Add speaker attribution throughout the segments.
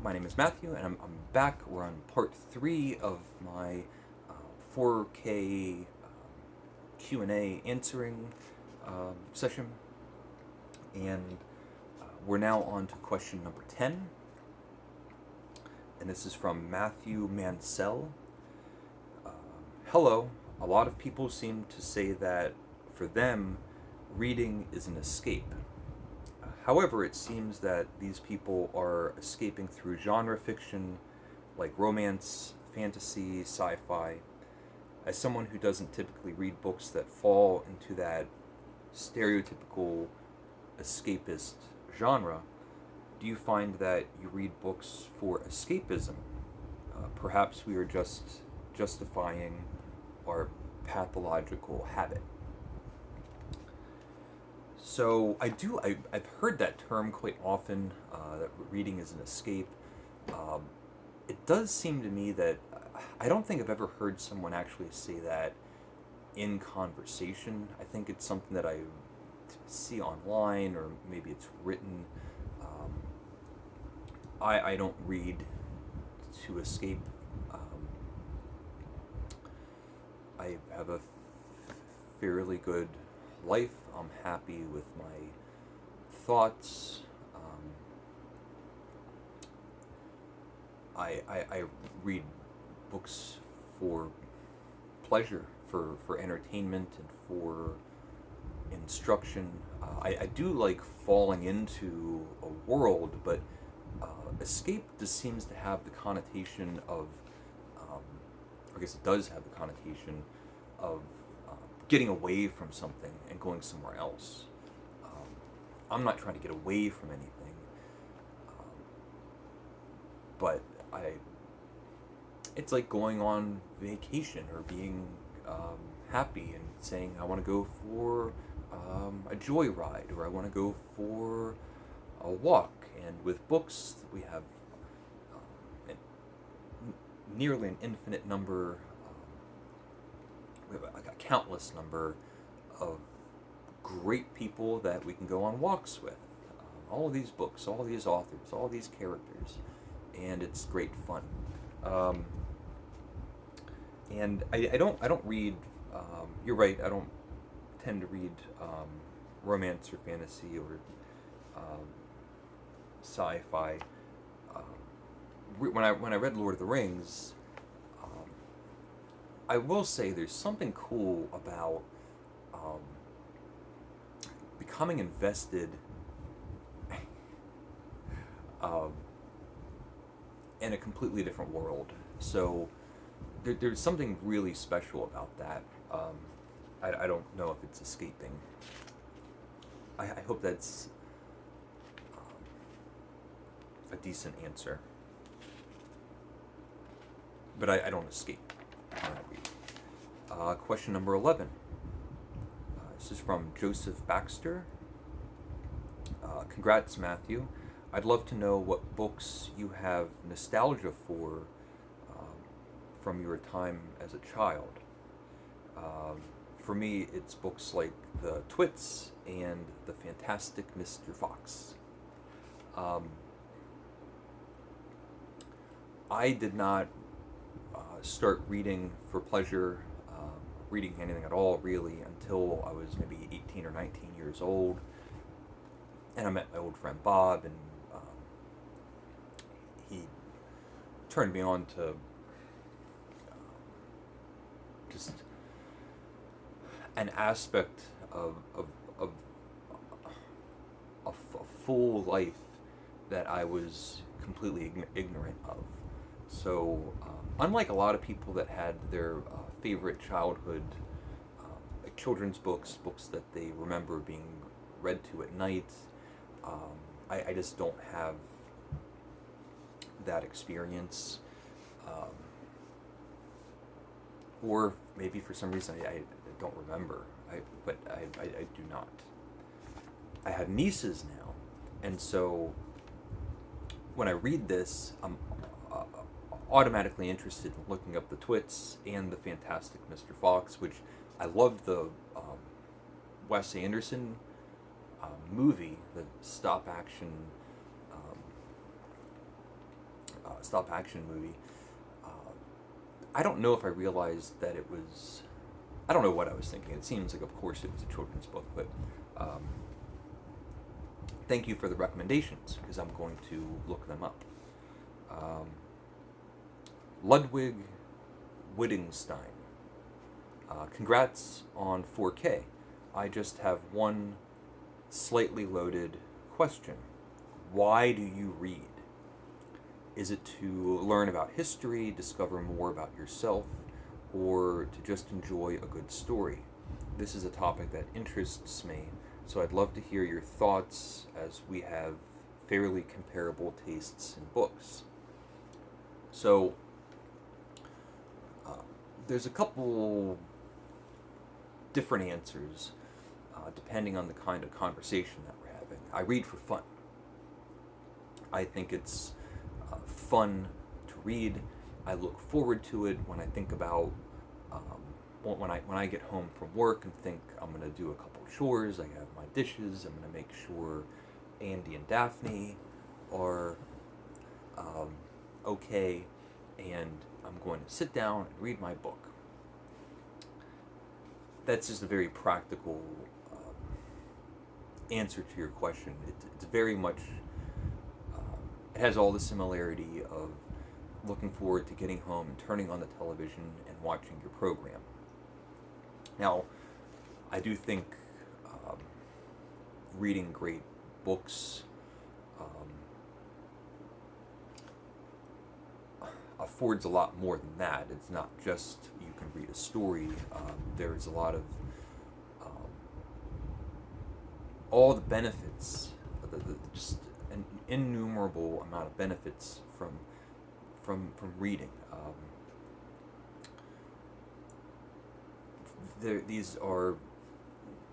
Speaker 1: My name is Matthew, and I'm back. We're on part 3 of my 4K Q&A answering session, and we're now on to question number 10, and this is from Matthew Mansell. Hello, a lot of people seem to say that for them, reading is an escape. However, it seems that these people are escaping through genre fiction like romance, fantasy, sci-fi. As someone who doesn't typically read books that fall into that stereotypical escapist genre, do you find that you read books for escapism? Perhaps we are just justifying our pathological habit. So I've heard that term quite often, that reading is an escape. Um, it does seem to me that I don't think I've ever heard someone actually say that in conversation. I think it's something that I see online, or maybe it's written. Um, I don't read to escape. I have a fairly good life. I'm happy with my thoughts. I read books for pleasure, for entertainment, and for instruction. I do like falling into a world, but escape just seems to have the connotation of, um, I guess it does have the connotation of getting away from something and going somewhere else. Um, I'm not trying to get away from anything, um, but it's like going on vacation, or being happy and saying, I want to go for a joyride, or I want to go for a walk. And with books, we have nearly an infinite number, we have a countless number of great people that we can go on walks with. All of these books, all these authors, all these characters, and it's great fun. Um, and I don't read. You're right. I don't tend to read romance or fantasy or um, sci-fi. Um, when I read Lord of the Rings, um, I will say there's something cool about um, becoming invested um, in a completely different world. So there's something really special about that. I don't know if it's escaping. I hope that's a decent answer. But I don't escape when I read. Question number 11. This is from Joseph Baxter. Congrats, Matthew. I'd love to know what books you have nostalgia for from your time as a child. For me, it's books like The Twits and The Fantastic Mr. Fox. Um, I did not start reading for pleasure, reading anything at all really, until I was maybe 18 or 19 years old. And I met my old friend Bob, and he turned me on to just an aspect of a full life that I was completely ignorant of. So, unlike a lot of people that had their favorite childhood, like children's books that they remember being read to at night, I just don't have that experience. Or maybe for some reason I don't remember, but I do not. I have nieces now, and so when I read this, I'm automatically interested in looking up The Twits and The Fantastic Mr. Fox, which I loved the Wes Anderson movie, the stop action stop action movie. I don't know if I realized that it was. I don't know what I was thinking. It seems like, of course, it was a children's book, but thank you for the recommendations, because I'm going to look them up. Ludwig Wittgenstein. Congrats on 4K. I just have one slightly loaded question. Why do you read? Is it to learn about history, discover more about yourself, or to just enjoy a good story? This is a topic that interests me, so I'd love to hear your thoughts, as we have fairly comparable tastes in books. So, there's a couple different answers depending on the kind of conversation that we're having. I read for fun. I think it's fun to read. I look forward to it when I think about when I get home from work and think I'm going to do a couple chores. I have my dishes. I'm going to make sure Andy and Daphne are okay, and I'm going to sit down and read my book. That's just a very practical answer to your question. It's very much, it has all the similarity of looking forward to getting home and turning on the television and watching your program. Now, I do think reading great books affords a lot more than that. It's not just you can read a story. There's a lot of all the benefits, just an innumerable amount of benefits from reading. These are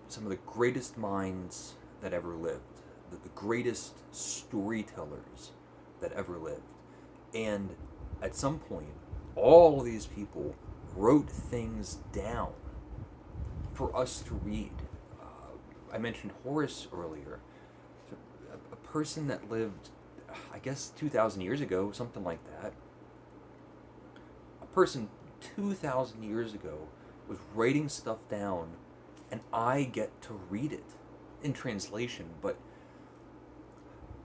Speaker 1: some of the greatest minds that ever lived, the greatest storytellers that ever lived, and at some point, all of these people wrote things down for us to read. I mentioned Horace earlier. A person that lived, I guess, 2,000 years ago, something like that. A person 2,000 years ago was writing stuff down, and I get to read it in translation, but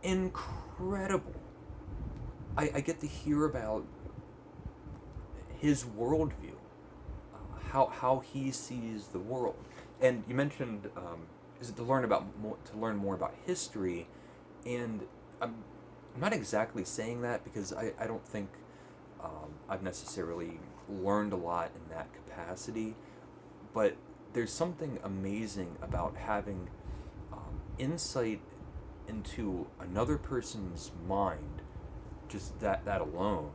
Speaker 1: incredible. I get to hear about his worldview, how he sees the world. And you mentioned, is it to learn more about history? And I'm not exactly saying that, because I don't think I've necessarily learned a lot in that capacity. But there's something amazing about having insight into another person's mind, just that alone.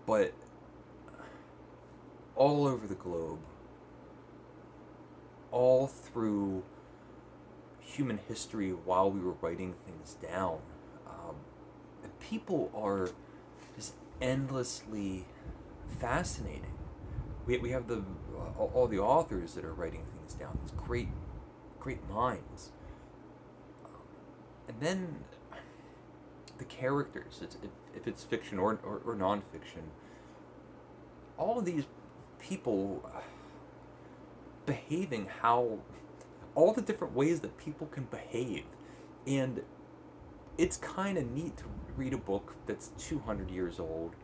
Speaker 1: But all over the globe, all through human history, while we were writing things down, and people are just endlessly fascinating. We have all the authors that are writing things down, these great minds, and then the characters. If it's fiction or nonfiction, all of these people behaving, all the different ways that people can behave, and it's kind of neat to read a book that's 200 years old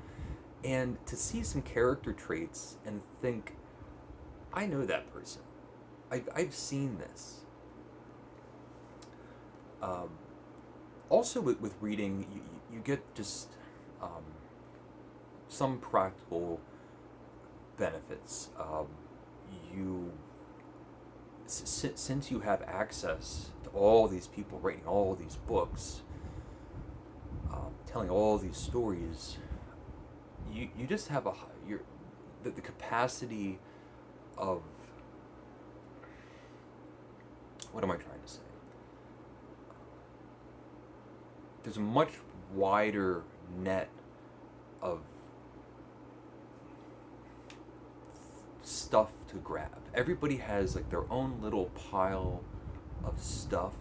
Speaker 1: and to see some character traits and think, I know that person. I've seen this. Also, with reading, you get just some practical benefits. Since you have access to all these people writing all these books, telling all these stories, you just have the capacity of, what am I trying to say? There's a much wider net of stuff to grab. Everybody has like their own little pile of stuff,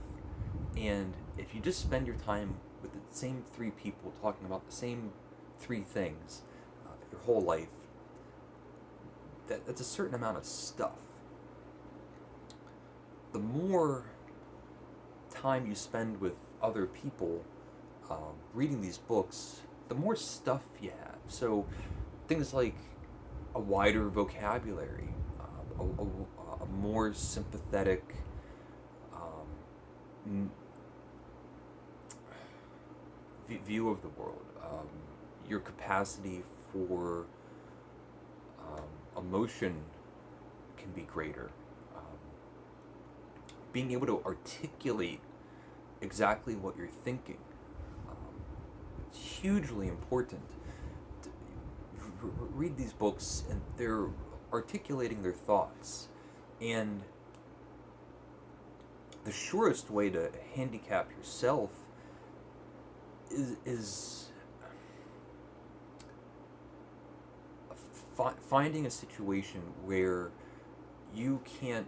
Speaker 1: and if you just spend your time with same three people talking about the same three things your whole life, that's a certain amount of stuff. The more time you spend with other people reading these books, the more stuff you have. So things like a wider vocabulary, a more sympathetic view of the world, your capacity for emotion can be greater. Being able to articulate exactly what you're thinking, it's hugely important. Read these books and they're articulating their thoughts, and the surest way to handicap yourself is finding a situation where you can't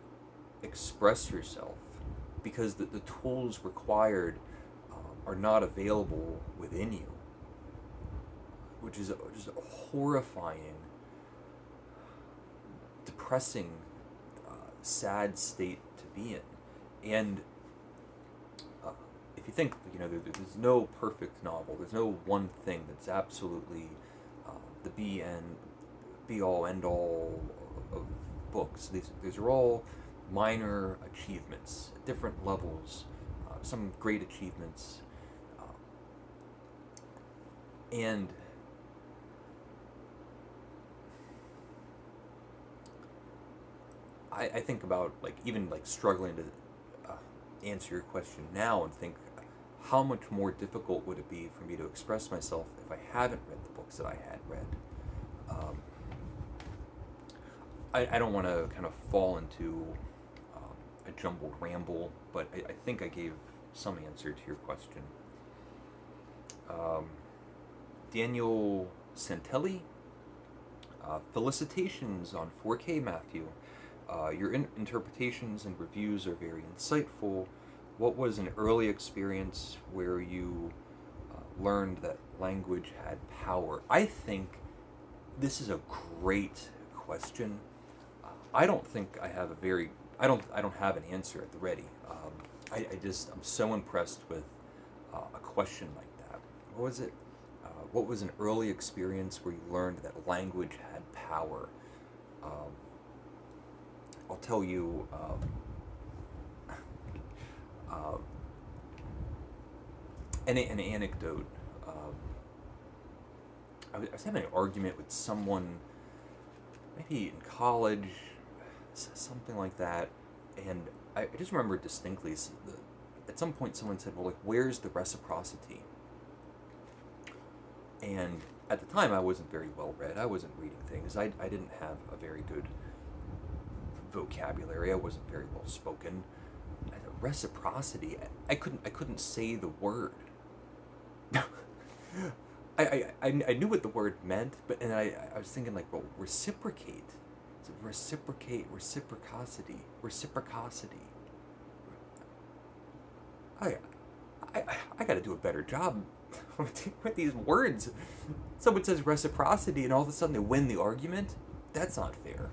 Speaker 1: express yourself because the tools required are not available within you, which is just a horrifying, depressing, sad state to be in. And if you think, there's no perfect novel, there's no one thing that's absolutely the be all end all of books. These are all minor achievements at different levels, some great achievements, and I think about even struggling to answer your question now, and think how much more difficult would it be for me to express myself if I haven't read the books that I had read. I don't want to kind of fall into a jumbled ramble, but I think I gave some answer to your question. Daniel Santelli, felicitations on 4K, Matthew. Your interpretations and reviews are very insightful. What was an early experience where you learned that language had power? I think this is a great question. I don't think I have I don't have an answer at the ready. I'm so impressed with a question like that. What was it? What was an early experience where you learned that language had power? I'll tell you an anecdote. I was having an argument with someone, maybe in college, something like that, and I just remember distinctly. At some point, someone said, "Well, where's the reciprocity?" And at the time, I wasn't very well read. I wasn't reading things. I didn't have a very good vocabulary. I wasn't very well spoken. Reciprocity. I couldn't say the word. I knew what the word meant, but I was thinking well, reciprocate. So reciprocate, reciprocity. I got to do a better job with these words. Someone says reciprocity, and all of a sudden they win the argument. That's not fair.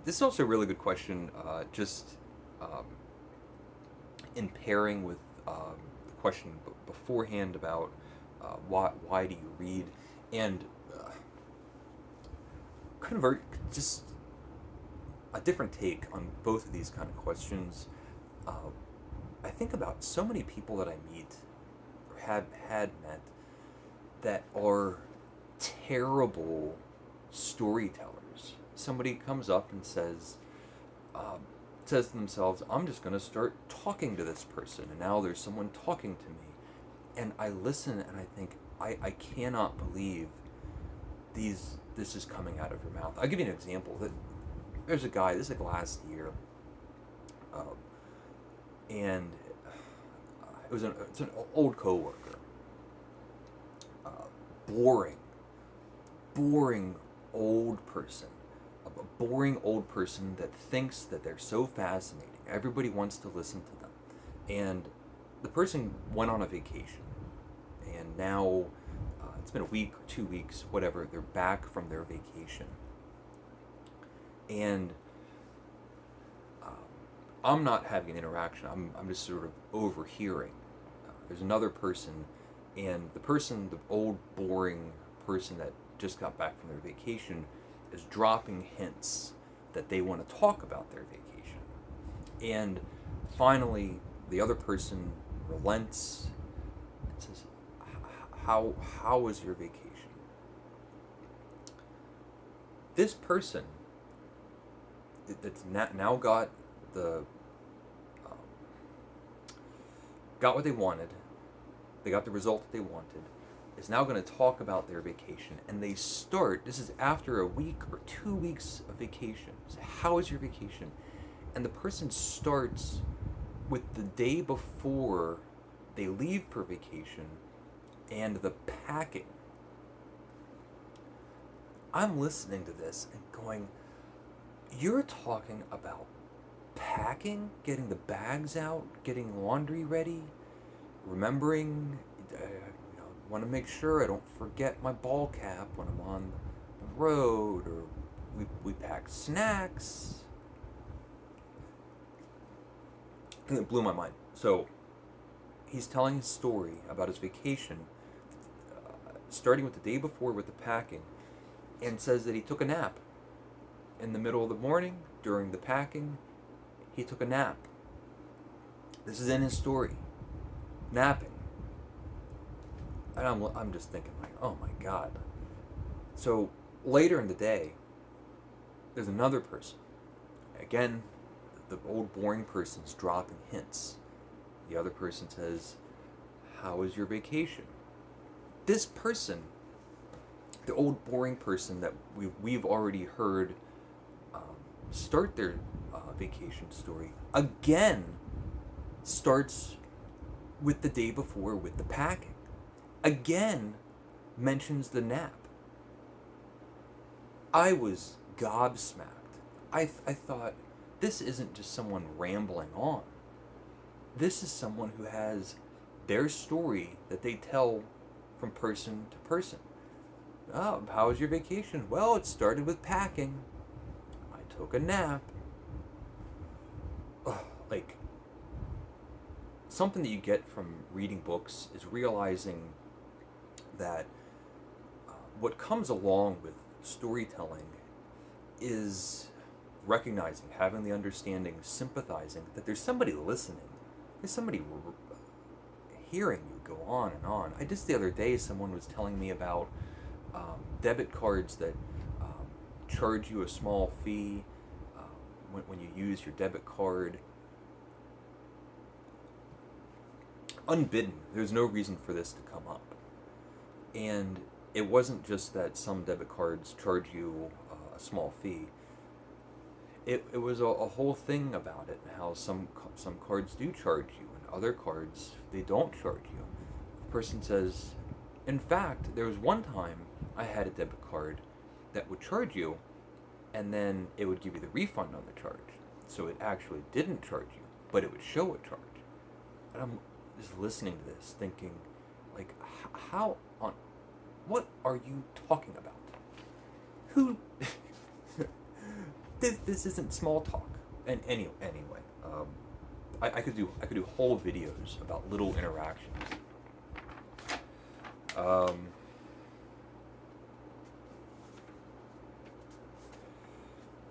Speaker 1: This is also a really good question, in pairing with the question beforehand about why do you read, and just a different take on both of these kind of questions. I think about so many people that I meet or had met that are terrible storytellers. Somebody comes up and says to themselves, "I'm just going to start talking to this person," and now there's someone talking to me, and I listen and I think, I cannot believe this is coming out of your mouth. I'll give you an example. There's a guy, this is last year, and it's an old coworker, boring old person, boring old person that thinks that they're so fascinating. Everybody wants to listen to them. And the person went on a vacation, and now it's been a week or 2 weeks, whatever. They're back from their vacation, and I'm not having an interaction. I'm just sort of overhearing. There's another person, and the old boring person that just got back from their vacation, is dropping hints that they want to talk about their vacation. And finally, the other person relents and says, how was your vacation? This person that's now got got what they wanted, they got the result that they wanted, is now going to talk about their vacation. And they start, this is after a week or 2 weeks of vacation. So how is your vacation? And the person starts with the day before they leave for vacation and the packing. I'm listening to this and going, you're talking about packing, getting the bags out, getting laundry ready, remembering, want to make sure I don't forget my ball cap when I'm on the road, or we pack snacks. And it blew my mind. So he's telling his story about his vacation, starting with the day before with the packing, and says that he took a nap. In the middle of the morning, during the packing, he took a nap. This is in his story. Napping. And I'm just thinking, like, oh my God. So later in the day, there's another person. Again, the old boring person's dropping hints. The other person says, how was your vacation? This person, the old boring person that we've already heard start their vacation story, again starts with the day before with the packing. Again mentions the nap. I was gobsmacked. I thought, this isn't just someone rambling on. This is someone who has their story that they tell from person to person. Oh, how was your vacation? Well, it started with packing. I took a nap. Like, something that you get from reading books is realizing that what comes along with storytelling is recognizing, having the understanding, sympathizing that there's somebody listening. There's somebody hearing you go on and on. Just the other day, someone was telling me about debit cards that charge you a small fee when you use your debit card. Unbidden. There's no reason for this to come up. And it wasn't just that some debit cards charge you a small fee. It was a whole thing about it, how some cards do charge you and other cards, they don't charge you. The person says, in fact, there was one time I had a debit card that would charge you, and then it would give you the refund on the charge. So it actually didn't charge you, but it would show a charge. And I'm just listening to this, thinking, like, what are you talking about? Who? This isn't small talk. And anyway, I could do whole videos about little interactions.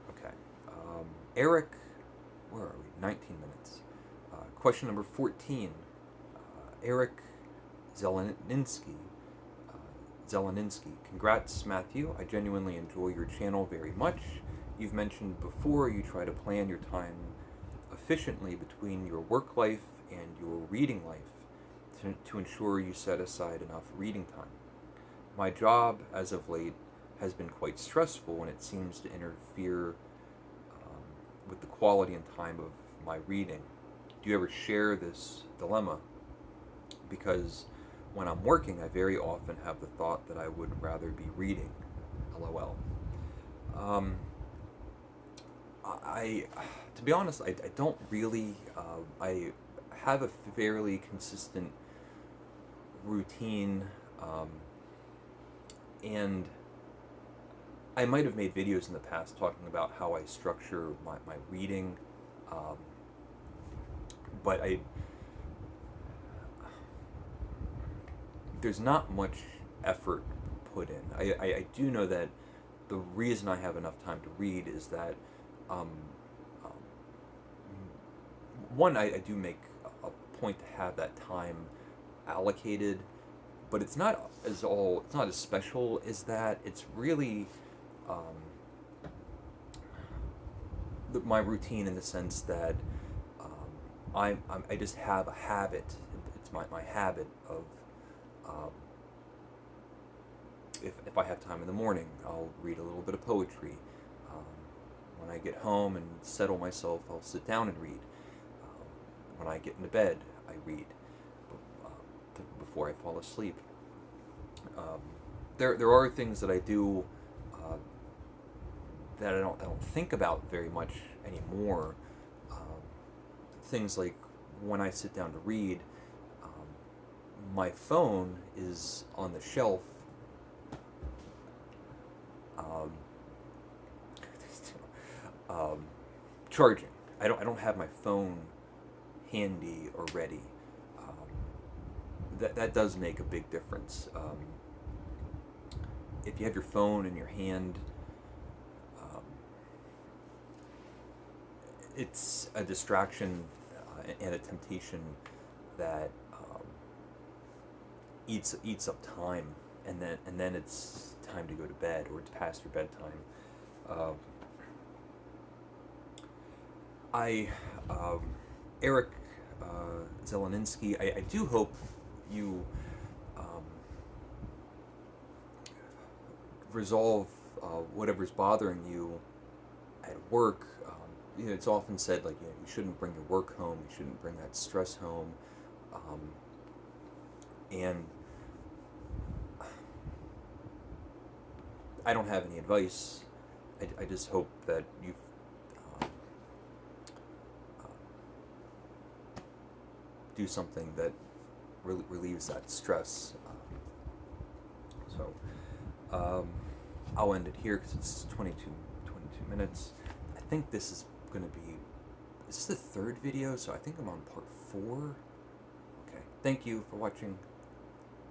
Speaker 1: Okay. Eric, where are we? 19 minutes. Question number 14. Eric Zeleninsky. Congrats, Matthew. I genuinely enjoy your channel very much. You've mentioned before you try to plan your time efficiently between your work life and your reading life to ensure you set aside enough reading time. My job, as of late, has been quite stressful, and it seems to interfere with the quality and time of my reading. Do you ever share this dilemma? Because when I'm working, I very often have the thought that I would rather be reading. LOL. to be honest, I don't really. I have a fairly consistent routine, um, and I might have made videos in the past talking about how I structure my reading, um, but there's not much effort put in. I do know that the reason I have enough time to read is that, um, um, one, I do make a point to have that time allocated, but it's not as special as that. It's really, um, my routine in the sense that, I just have a habit. It's my habit of, um, if I have time in the morning, I'll read a little bit of poetry. Um, when I get home and settle myself, I'll sit down and read. When I get into bed, I read before I fall asleep. Um, there are things that I do uh, that I don't think about very much anymore. Things like when I sit down to read, um, my phone is on the shelf. Um, um, Charging. I don't have my phone handy or ready. Um, that does make a big difference. If you have your phone in your hand, um, it's a distraction and a temptation that eats up time, and then it's time to go to bed, or it's past your bedtime. Um, I Eric Zeleninsky. I do hope you um, resolve whatever's bothering you at work. It's often said, like, you shouldn't bring your work home. You shouldn't bring that stress home. Um, and I don't have any advice. I just hope that you um, uh, do something that relieves that stress. I'll end it here because it's 22 minutes. I think this is going to be, this is the third video, so I think I'm on part 4. Okay, thank you for watching.